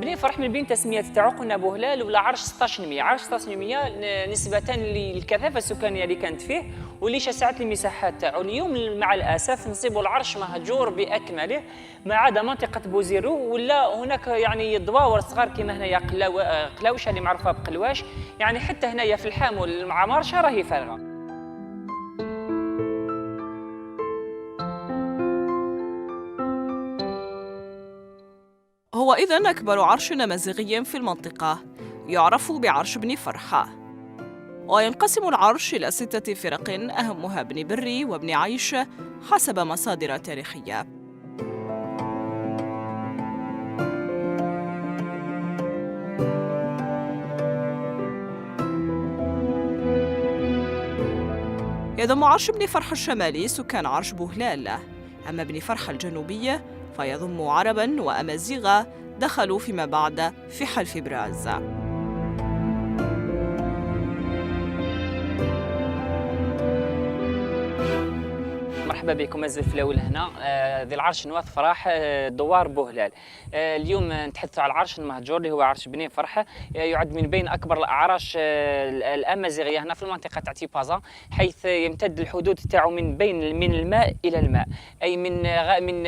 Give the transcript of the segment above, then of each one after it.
بني فرح من بين تسميات تاعو قلنا بوهلال ولا عرش 1600 عرش 1600 نسبة للكثافة السكانية اللي كانت فيه واللي شسعت المساحات تاعو. اليوم مع الأسف نصيبوا العرش مهجور بأكمله ما عدا منطقة بوزيرو ولا هناك يعني دواور صغار كما هنايا قلاوش اللي معروفة بقلواش، يعني حتى هنايا في الحامل مع مرشة راهي فارغة. هو إذن أكبر عرش أمازيغي في المنطقة، يعرف بعرش بني فرحة، وينقسم العرش إلى 6 فرق أهمها بني بري وبني عيش حسب مصادر تاريخية. يضم عرش بني فرحة الشمالي سكان عرش بوهلال، أما بني فرحة الجنوبي فيضم عرباً وأمازيغ دخلوا فيما بعد في حلف براز. مرحبا بكم مازال في الاول هنا ذي العرش نواف فرح دوار بوهلال. اليوم نتحدث على العرش المهجور اللي هو عرش بني فرحه، يعد من بين اكبر الاعراش الامازيغيه هنا في المنطقه تاع تيبازا، حيث يمتد الحدود تاعو من الماء الى الماء، اي من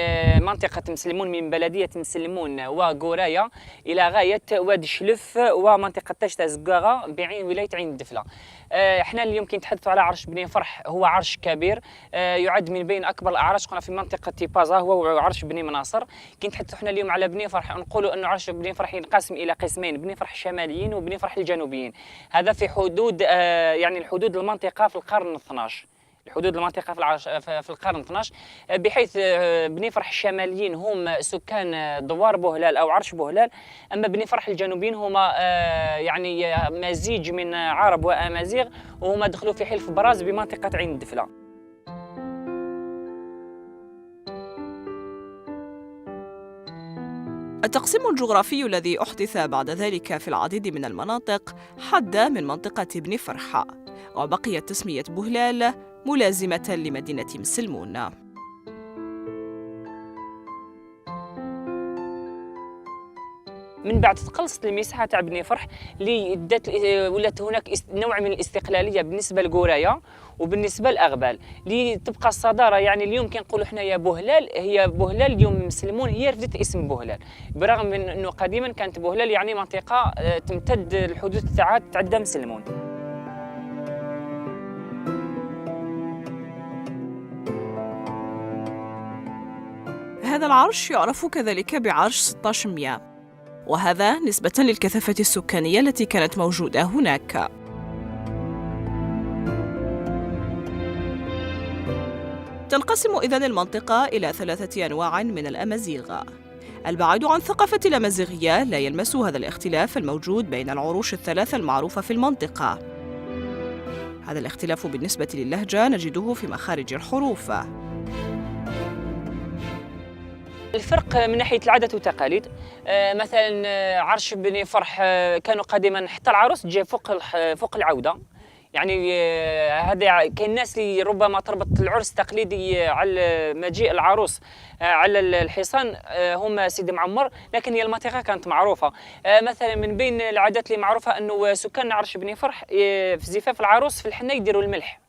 منطقه مسلمون من بلديه مسلمون وقورايا الى غايه وادي الشلف ومنطقه تشتا زقاغا بعين ولايه عين الدفله. احنا اليوم كي نتحدثوا على عرش بني فرح، هو عرش كبير يعد من بين اكبر الاعراش قلنا في منطقه تيبازا، هو عرش بني مناصر. كي نتحدثوا احنا اليوم على بني فرح نقولوا انه عرش بني فرح ينقسم الى قسمين، بني فرح الشماليين وبني فرح الجنوبيين. هذا في حدود يعني الحدود المنطقه في القرن 12، حدود المنطقة في القرن 12، بحيث بني فرح الشماليين هم سكان دوار بوهلال أو عرش بوهلال، أما بني فرح الجنوبيين هما يعني مزيج من عرب وأمازيغ، وهما دخلوا في حلف براز بمنطقة عين الدفلة. التقسيم الجغرافي الذي أحدث بعد ذلك في العديد من المناطق حد من منطقة بني فرحة، وبقيت تسمية بوهلال ملازمة لمدينة مسلمون. من بعد تقلصت المساحه تاع بني فرح اللي ولات هناك نوع من الاستقلاليه بالنسبه لقورايا وبالنسبه لاغبال اللي تبقى الصداره. يعني اليوم كي نقولوا حنايا بوهلال، هي بوهلال اليوم مسلمون هي رفدت اسم بوهلال، برغم من انه قديما كانت بوهلال يعني منطقه تمتد الحدود تاعها تعدى مسلمون. هذا العرش يعرف كذلك بعرش 1600، وهذا نسبة للكثافة السكانية التي كانت موجودة هناك. تنقسم إذن المنطقة إلى 3 أنواع من الأمازيغ. البعيد عن ثقافة الأمازيغية لا يلمس هذا الاختلاف الموجود بين العروش ال3 المعروفة في المنطقة. هذا الاختلاف بالنسبة للهجة نجده في مخارج الحروف. الفرق من ناحيه العادات والتقاليد، مثلا عرش بني فرح كانوا قديما حتى العروس تجي فوق العوده، يعني هذا كاين الناس اللي ربما تربط العرس التقليدي على مجيء العروس على الحصان هم سيدي معمر، لكن هي المنطقه كانت معروفه. مثلا من بين العادات اللي معروفه انه سكان عرش بني فرح في زفاف العروس في الحنه يديروا الملح.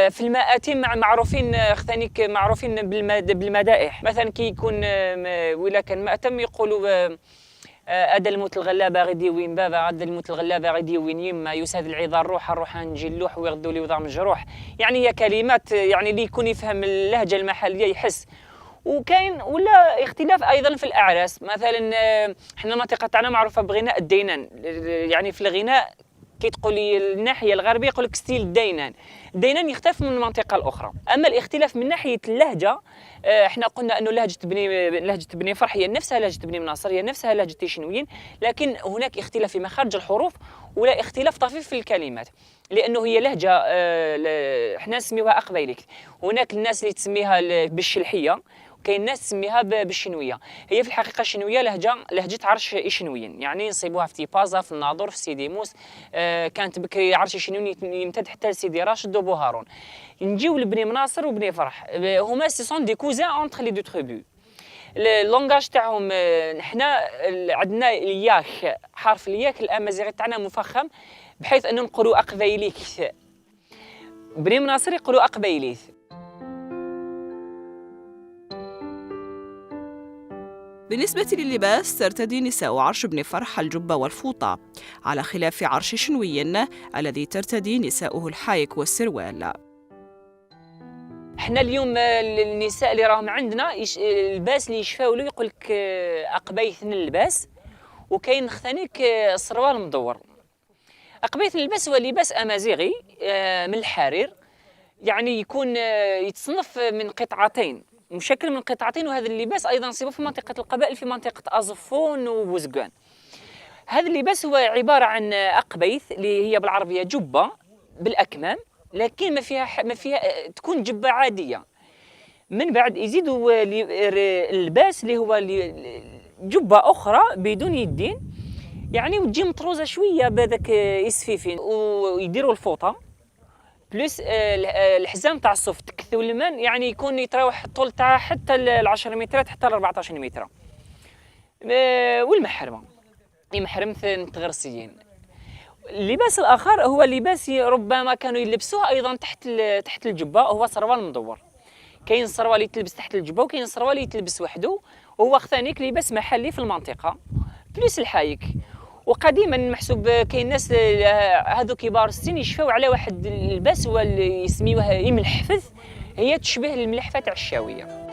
في المآتم معروفين خثانيك معروفين بالمدائح، مثلا كي يكون ولا كان مأتم يقولوا أدا الموت الغلابة غدي وين بابا، أدا الموت الغلابة غدي وين يما، يساد العظام الروح نجي اللوح ويغدوا لي وضع مجروح. يعني هي كلمات يعني اللي يكون يفهم اللهجة المحلية يحس. وكاين ولا اختلاف ايضا في الاعراس، مثلا احنا المنطقه تاعنا معروفه بغناء الدينان، يعني في الغناء كي تقولي الناحيه الغربيه يقول لك ستيل الدينان، الدينان يختلف من المنطقه الاخرى. اما الاختلاف من ناحيه اللهجه، احنا قلنا انه لهجه بني فرح هي نفسها لهجه بني مناصر، هي نفسها لهجه تيشنويين، لكن هناك اختلاف في مخارج الحروف ولا اختلاف طفيف في الكلمات، لانه هي لهجه احنا نسميوها اقبيليك. هناك الناس اللي تسميها بالشلحيه، كاين الناس تسميها بالشنويه. هي في الحقيقه الشنويه لهجه عرش ايشنويين، يعني نصيبوها في تيبازا، في الناظور، في سيدي موس. كانت بكري عرش ايشنوي يمتد حتى لسيدي راشد وبو هارون. نجيو لبني مناصر وبني فرح، هما سي سون دي كوزان اونتر لي دو تريبو. اللونغاج تاعهم حنا عندنا الياخ، حرف الياك الامازيغي تاعنا مفخم بحيث انه نقولوا اقبيليك. بني مناصر يقولوا اقبيليث. بالنسبة لللباس ترتدي نساء عرش بن فرح الجبة والفوطة، على خلاف عرش شنوي الذي ترتدي نساؤه الحايك والسروال. احنا اليوم النساء اللي راهم عندنا اللباس اللي يشفاو له يقول لك اقبيث اللباس، وكاين ثانيك السروال مدور. اقبيث اللباس هو لباس امازيغي من الحرير، يعني يكون يتصنف من قطعتين، مشكل من قطعتين. وهذا اللباس ايضا نصيبه في منطقه القبائل، في منطقه ازفون وبوزقان. هذا اللباس هو عباره عن اقبيث اللي هي بالعربيه جبه بالاكمام، لكن ما فيها تكون جبه عاديه. من بعد يزيدوا اللباس اللي هو جبه اخرى بدون يدين، يعني وتجي مطروزه شويه بهذاك يسفيفين، ويديروا الفوطه بلس الحزام تاع الصوف تكثوا المن، يعني يكون يتراوح الطول تاعها حتى ال 10 مترات حتى ل 14 متر. والمحرمه محرم تغرسيين. اللباس الاخر هو لباس ربما كانوا يلبسوه ايضا تحت الجبه، هو سروال مدور. كاين سروال يتلبس تحت الجبه، وكاين سروال يتلبس وحده، وهو ثانيك لباس محلي في المنطقه بلس الحايك. وقديما محسوب كاين ناس هذو كبار السن يشفاو على واحد اللباس هو اللي يسميوه الملحفث، هي تشبه الملحفه تاع الشاويه.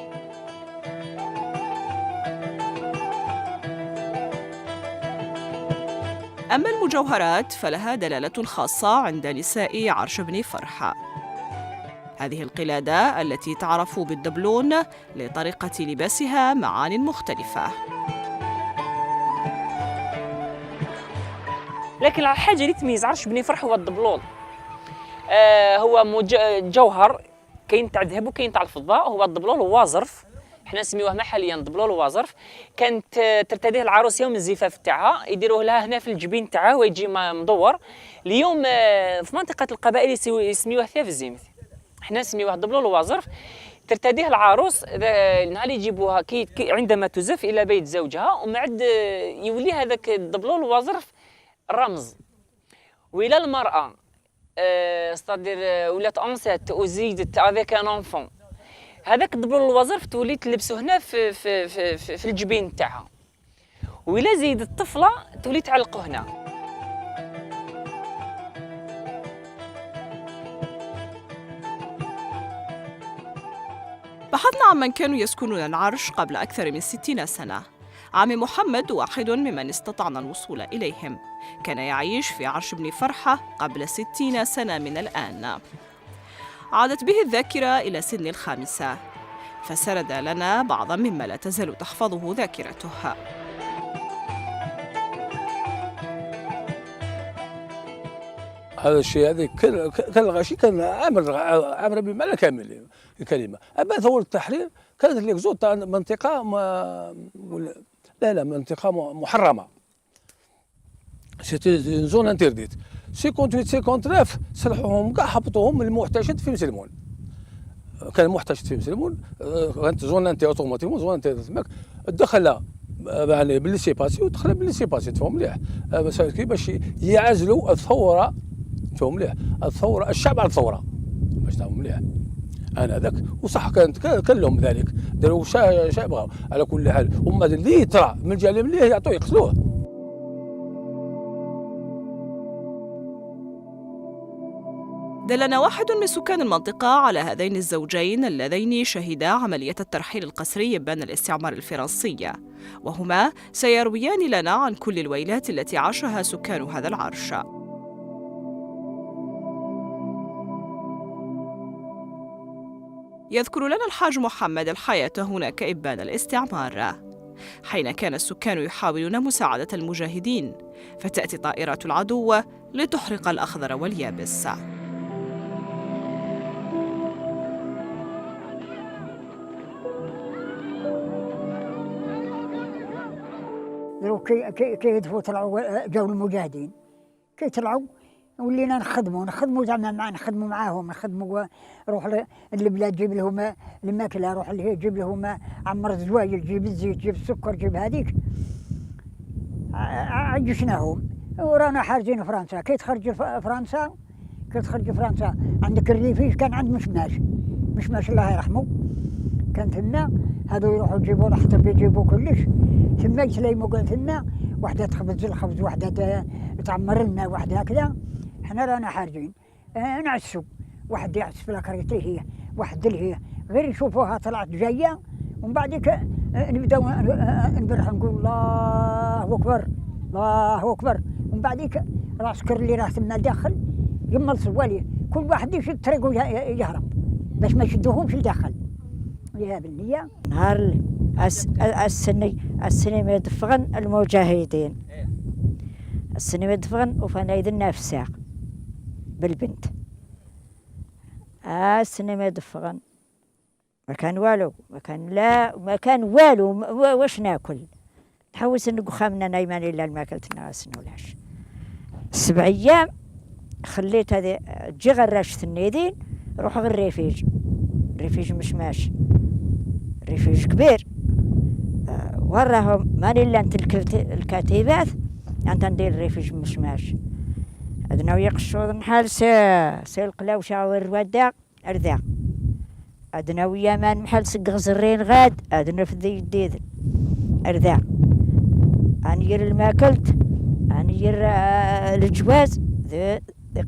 أما المجوهرات فلها دلالة خاصة عند نساء عرش بن فرح. هذه القلادة التي تعرف بالدبلون لطريقة لباسها معان مختلفة. لكن الحاجه اللي تميز عرش بن فرح هو الدبلون. هو جوهر، كاين تاع الذهب وكاين تاع الفضه. هو الدبلون هو ظرف، حنا نسميوه محليا دبلول وظرف. كانت ترتديه العروس يوم الزفاف تاعها، يديروه لها هنا في الجبين تاعها ويجي مدور. اليوم في منطقه القبائل يسميوه ثياب الزيمث، حنا نسميوه دبلول وظرف. ترتديه العروس نهار يجيبوها عندما تزف الى بيت زوجها، ومن بعد يولي هذاك الدبلول وظرف رمز. والى المراه ستادير ولات انسات وزيدت افيك ان انفون، هذاك الدبلول الوظرف تولي تلبسه هنا في الجبين تاعها. وإلا زيد الطفله تولي تعلقه هنا. بحثنا عن من كانوا يسكنون العرش قبل أكثر من 60 سنة. عمي محمد واحد ممن استطعنا الوصول إليهم، كان يعيش في عرش بن فرحة قبل 60 سنة من الآن. عادت به الذاكرة إلى سن 5، فسرد لنا بعضا مما لا تزال تحفظه ذاكرته. هذا الشيء هذا كان الغاشي كان عامر بمعنى كامل الكلمه. اما ثوره التحرير كانت ليكزو تاع منطقه لا منطقه محرمه، سيتي زون انترديت. 58 سلحوهم كاع، حبطوهم من المحتشد في مسلمون. كان المحتشد في مسلمون، كانت زون انتي اوتوماتيكمون زون انتي تماك دخل يعني باللي باسي، ودخل باللي باسي تفهم مليح باش يعزلوا الثوره. تفهم مليح الثوره، الشعب على الثوره باش تفهم مليح. انا ذاك وصح كان لهم ذلك، داروا شا بغاو. على كل حال هما اللي يطرى من الجانب اللي يعطوه يقتلوه. دلنا واحد من سكان المنطقة على هذين الزوجين اللذين شهدا عملية الترحيل القسري بين الاستعمار الفرنسي، وهما سيرويان لنا عن كل الويلات التي عاشها سكان هذا العرش. يذكر لنا الحاج محمد الحياة هناك إبان الاستعمار، حين كان السكان يحاولون مساعدة المجاهدين، فتأتي طائرات العدو لتحرق الأخضر واليابس. كي يدفوا طلعوا جاوا المجاهدين، كي طلعوا ولينا نخدموا زعما نخدموا معاهم، روح للبلاد جيب لهم الماكله، روح جيب لهم عمر الزوايل، جيب الزيت، جيب السكر، جيب هذيك. عيشناهم ورانا حارجين فرنسا. كي تخرج فرنسا عندك الريفيج كان عند مشماش الله يرحمه، كان ثما هذو يروحوا يجيبوا الحطب، يجيبوا كلش ثما يسلموا، كان ثما وحده تخبز الخبز، وحده تعمر لنا، وحده هكذا. حنا رانا حارجين نعسوا، واحد يعس في لاكريتي، هي واحد هي غير يشوفوها طلعت جايه، ومن بعدك نبداو نبرح نقول الله اكبر الله اكبر. ومن بعدك العسكر اللي راه ثما داخل يمل صواليه، كل واحد يشد طريقه يهرب باش ما يشدوهمش لداخل. يا بالنية نهار السنة يدفغن المجاهدين، السنة يدفغن وفانا يدنا في الساق بالبنت. السنة يدفغن ما كان والو، ما كان والو واش ناكل. نحوس نقخامنا نايمان الا الماكلتنا غاسن ولاش. 7 أيام خليت هذه تجي غراش ثنيدين، روح غير ريفيج مشماش، ريفيج كبير. وراهم ماني الا انت الكتيبات انت ندير ريفيج مشماش. عندنا ويقشوا نحال سي القلاوشه والرواده ارذا. عندنا ويا مان محل سق غزرين غاد، عندنا في ذي جديد ارذا. انير الماكلت، انير الجواز ذي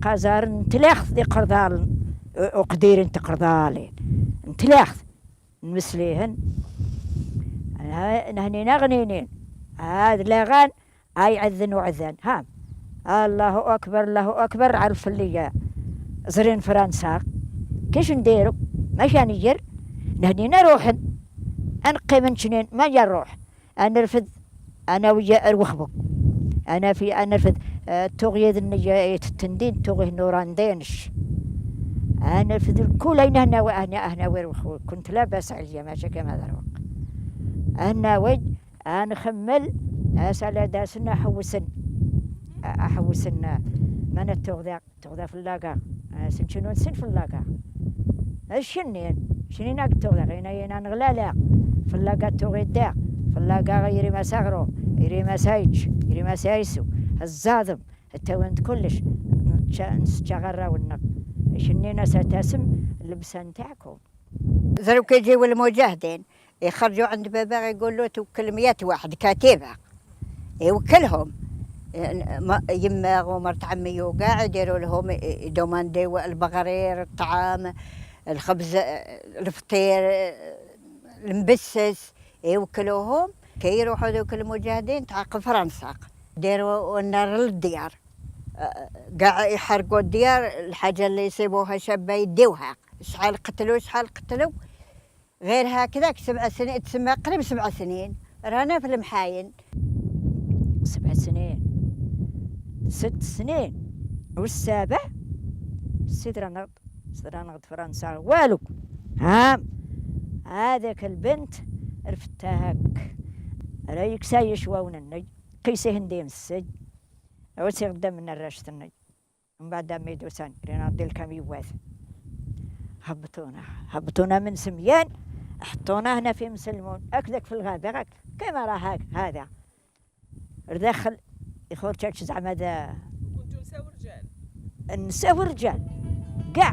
قازار نتلاخ، ذي قرضال وقدير انت قرضالين نتلاخ نمسليهن. نهني نغنينين هذا لاغان اي عذن وعذن. ها الله اكبر الله اكبر. عرف اللي زرين فرنسا كيش نديرو؟ ماشي نير نهني نروحن انقي من شنين ما نروح. انا نرفد انا ويا اروخبك، انا نرفد توغيد النية التندين توغيه نوراندينش. انا في الكل انا ويروخ كنت لاباس عليا ماشي كما دروك. انا وج انا خمل اسال داسنا احوسن من تغذى في اللاقا سنشنون سن في اللاقا شنين تغذى هنا نغلالا في اللاقا تغذى دا في اللاقا غيري ما ساغرو يري ما سايج يري ما سايسو الزاذم التوند كلش نسجغرا والنق شنينا ستاسم اللبسه نتاعكم. زروك يجيو المجاهدين يخرجوا عند بابا يقولوا توكل 100 واحد كتيبه يوكلهم، يما ومرت عمي وقاعد يديروا لهم يدومانديو البغرير، الطعام، الخبز، الفطير، المبسس يوكلوهم. كي يروحوا ذوك المجاهدين تعاقب فرنسا ديروا النار للديار، قاع يحرقوا الديار، الحاجه اللي يصيبوها شابه يديوها. شحال قتلوا غير هكذاك 7 سنين تسمى قريب 7 سنين رانا في المحاين. 7 سنين 6 سنين والسابع سيدرا نغد فرنسا والو. هذاك البنت رفتها هك رايك سايش واونني قيسه هنديم السج وسي غدا من الراشتني. من بعد ما يدوسان رينا ندير الكاميوات هبطونا من سميان، حطونا هنا في مسلمون اكذاك في الغابه كما راه هذا داخل يخرج زعما هذا. كنتوا نساء ورجال؟ النساء والرجال كاع.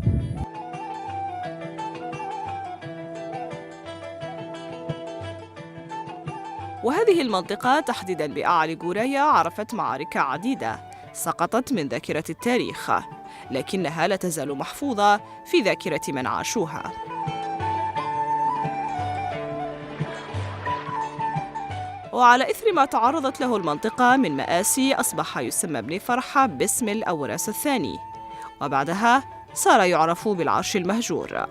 وهذه المنطقة تحديداً بأعالي غورايا عرفت معارك عديدة سقطت من ذاكرة التاريخ، لكنها لا تزال محفوظة في ذاكرة من عاشوها. وعلى إثر ما تعرضت له المنطقة من مآسي أصبح يسمى بني فرحة باسم الأوراس الثاني، وبعدها صار يعرف بالعرش المهجور.